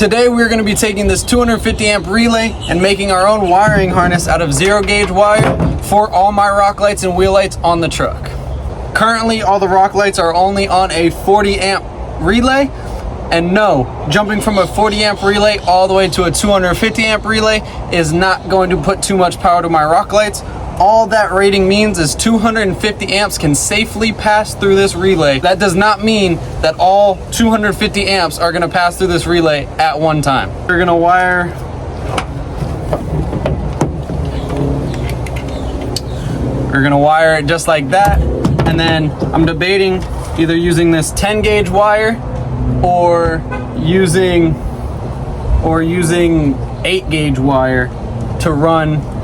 Today we're going to be taking this 250 amp relay and making our own wiring harness out of 0 gauge wire for all my rock lights and wheel lights on the truck. Currently all the rock lights are only on a 40 amp relay, and no, jumping from a 40 amp relay all the way to a 250 amp relay is not going to put too much power to my rock lights. All that rating means is 250 amps can safely pass through this relay. That does not mean that all 250 amps are gonna pass through this relay at one time. We're gonna wire it just like that. And then I'm debating either using this 10 gauge wire or using 8 gauge wire to run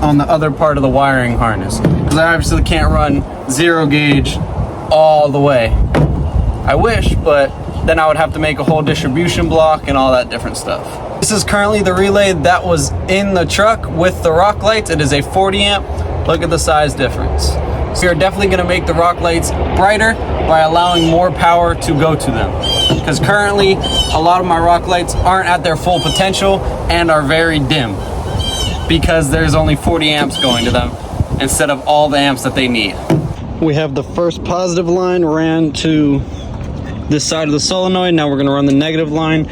on the other part of the wiring harness, because I obviously can't run 0 gauge all the way. I wish, but then I would have to make a whole distribution block and all that different stuff. This is currently the relay that was in the truck with the rock lights. It is a 40 amp. Look at the size difference. So we are definitely going to make the rock lights brighter by allowing more power to go to them, because currently a lot of my rock lights aren't at their full potential and are very dim, because there's only 40 amps going to them instead of all the amps that they need. We have the first positive line ran to this side of the solenoid. Now we're going to run the negative line,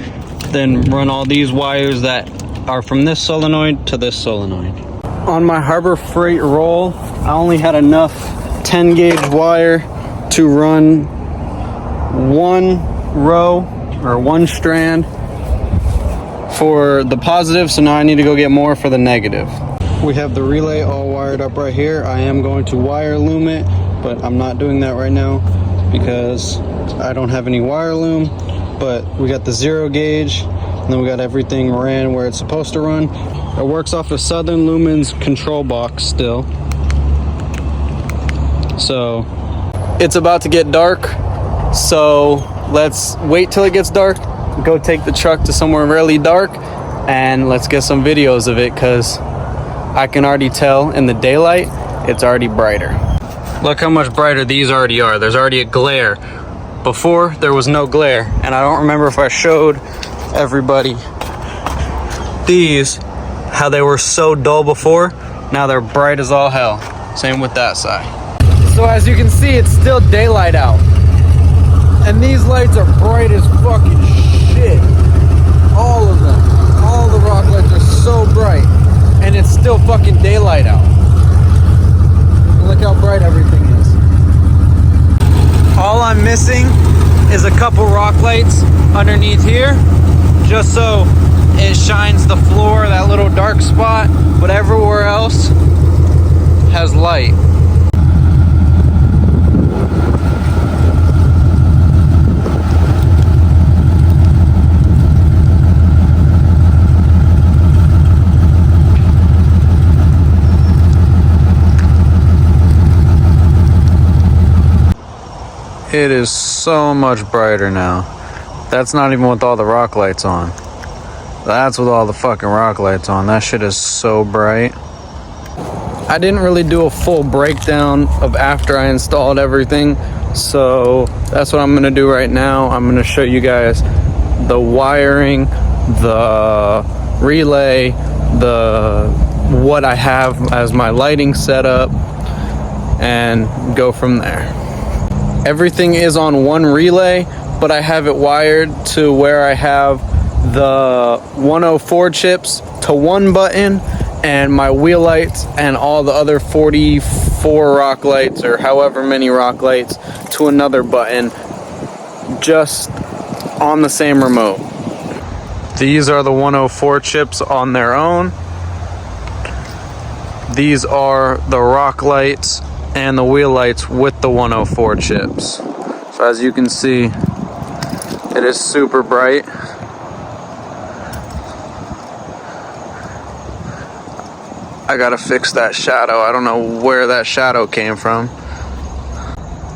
then run all these wires that are from this solenoid to this solenoid. On my Harbor Freight roll, I only had enough 10 gauge wire to run one row or one strand for the positive, so now I need to go get more for the negative. We have the relay all wired up right here. I am going to wire loom it, but I'm not doing that right now because I don't have any wire loom. But we got the 0 gauge, and then we got everything ran where it's supposed to run. It works off of Southern Lumen's control box still. So it's about to get dark, so let's wait till it gets dark, go take the truck to somewhere really dark, and let's get some videos of it, because I can already tell in the daylight it's already brighter. Look how much brighter these already are. There's already a glare. Before there was no glare, and I don't remember if I showed everybody these, how they were so dull before. Now they're bright as all hell. Same with that side. So as you can see, it's still daylight out, and these lights are bright as fucking shit. All of them. All the rock lights are so bright, and it's still fucking daylight out. Look how bright everything is. All I'm missing is a couple rock lights underneath here, just so it shines the floor, that little dark spot, but everywhere else has light. It is so much brighter now. That's not even with all the rock lights on. That's with all the fucking rock lights on. That shit is so bright. I didn't really do a full breakdown of after I installed everything, so that's what I'm gonna do right now. I'm gonna show you guys the wiring, the relay, what I have as my lighting setup, and go from there. Everything is on one relay, but I have it wired to where I have the 104 chips to one button, and my wheel lights and all the other 44 rock lights, or however many rock lights, to another button, just on the same remote. These are the 104 chips on their own. These are the rock lights and the wheel lights with the 104 chips. So as you can see, it is super bright. I gotta fix that shadow. I don't know where that shadow came from.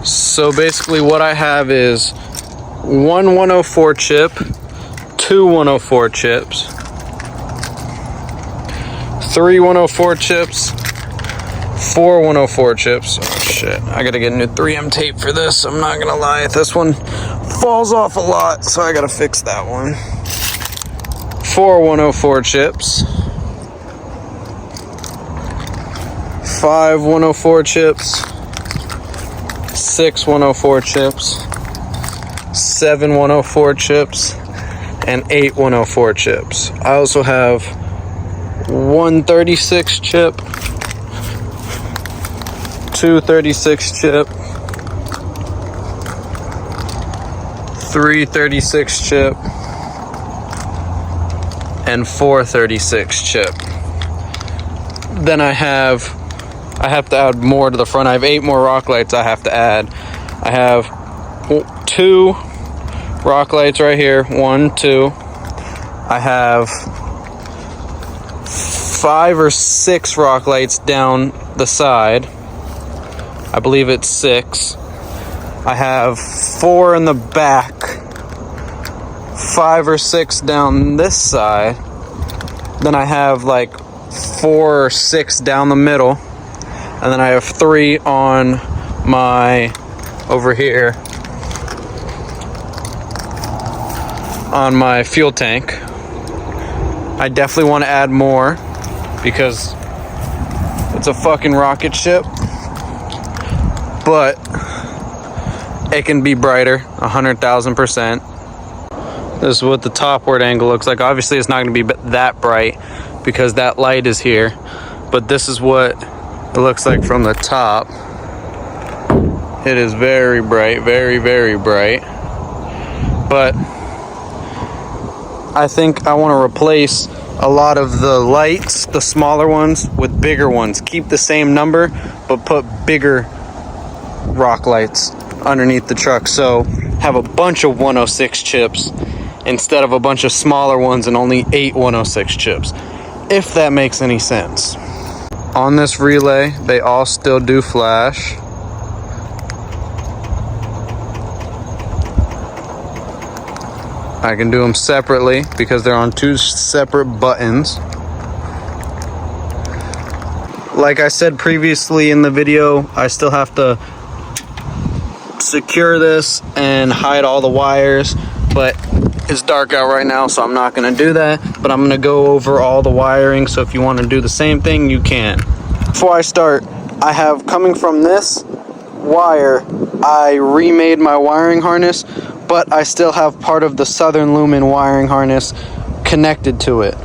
So basically what I have is one 104 chip, two 104 chips, three 104 chips, four 104 chips. Oh shit, I gotta get a new 3M tape for this. I'm not gonna lie, this one falls off a lot, so I gotta fix that one. 4 104 chips, 5 104 chips, 6 104 chips, 7 104 chips, and 8 104 chips. I also have 136 chip, 236 chip, 336 chip, and 436 chip. Then I have to add more to the front. I have 8 more rock lights I have to add. I have 2 rock lights right here. 1, 2. I have 5 or 6 rock lights down the side. I believe it's 6. I have 4 in the back, 5 or 6 down this side. Then I have like 4 or 6 down the middle. And then I have 3 on my, over here, on my fuel tank. I definitely want to add more because it's a fucking rocket ship. But it can be brighter, 100,000%. This is what the topward angle looks like. Obviously, it's not going to be that bright because that light is here. But this is what it looks like from the top. It is very bright, very, very bright. But I think I want to replace a lot of the lights, the smaller ones, with bigger ones. Keep the same number, but put bigger rock lights underneath the truck. So have a bunch of 106 chips instead of a bunch of smaller ones and only 8 106 chips, if that makes any sense. On this relay, they all still do flash. I can do them separately because they're on 2 separate buttons. Like I said previously in the video, I still have to secure this and hide all the wires, but it's dark out right now, so I'm not going to do that. But I'm going to go over all the wiring, so if you want to do the same thing, you can. Before I start, I have, coming from this wire, I remade my wiring harness, but I still have part of the Southern Lumen wiring harness connected to it.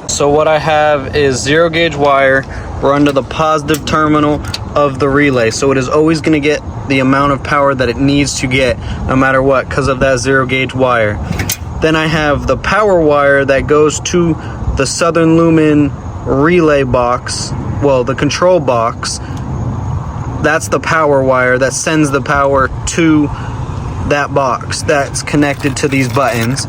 So what I have is 0 gauge wire run to the positive terminal of the relay. So it is always going to get the amount of power that it needs to get no matter what because of that 0 gauge wire. Then I have the power wire that goes to the Southern Lumen relay box, well, the control box. That's the power wire that sends the power to that box that's connected to these buttons.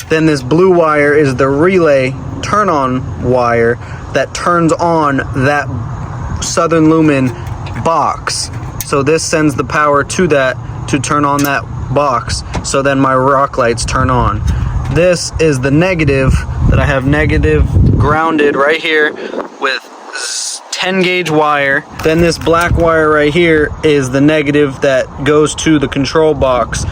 Then this blue wire is the relay turn on wire that turns on that Southern Lumen box. So this sends the power to that to turn on that box, so then my rock lights turn on. This is the negative that I have negative grounded right here with 10 gauge wire. Then this black wire right here is the negative that goes to the control box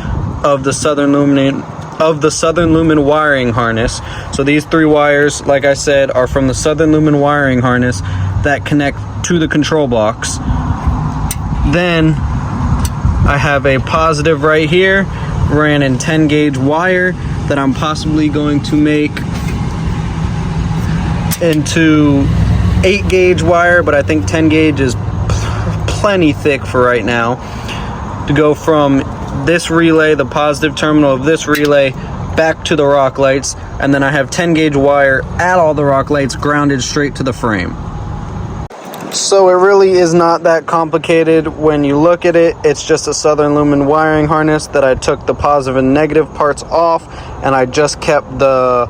of the Southern Lumen wiring harness. So these 3 wires, like I said, are from the Southern Lumen wiring harness that connect to the control box. Then I have a positive right here, ran in 10 gauge wire that I'm possibly going to make into 8 gauge wire, but I think 10 gauge is plenty thick for right now, to go from this relay, the positive terminal of this relay, back to the rock lights. And then I have 10 gauge wire at all the rock lights grounded straight to the frame. So it really is not that complicated when you look at it. It's just a Southern Lumen wiring harness that I took the positive and negative parts off, and I just kept the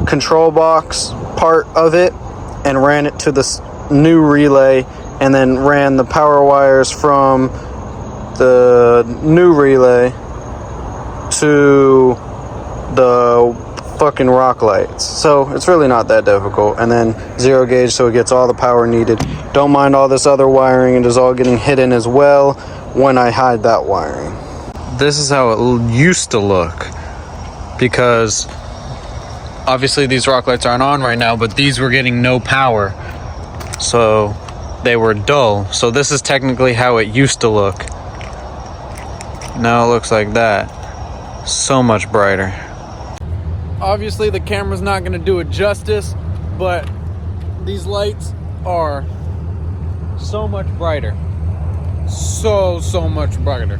control box part of it and ran it to this new relay, and then ran the power wires from the new relay to the fucking rock lights. So it's really not that difficult. And then 0 gauge, so it gets all the power needed. Don't mind all this other wiring, it is all getting hidden as well when I hide that wiring. This is how it used to look, because Obviously these rock lights aren't on right now, but these were getting no power, so they were dull. So this is technically how it used to look. Now it looks like that. So much brighter. Obviously the camera's not gonna do it justice, but these lights are so much brighter. So much brighter.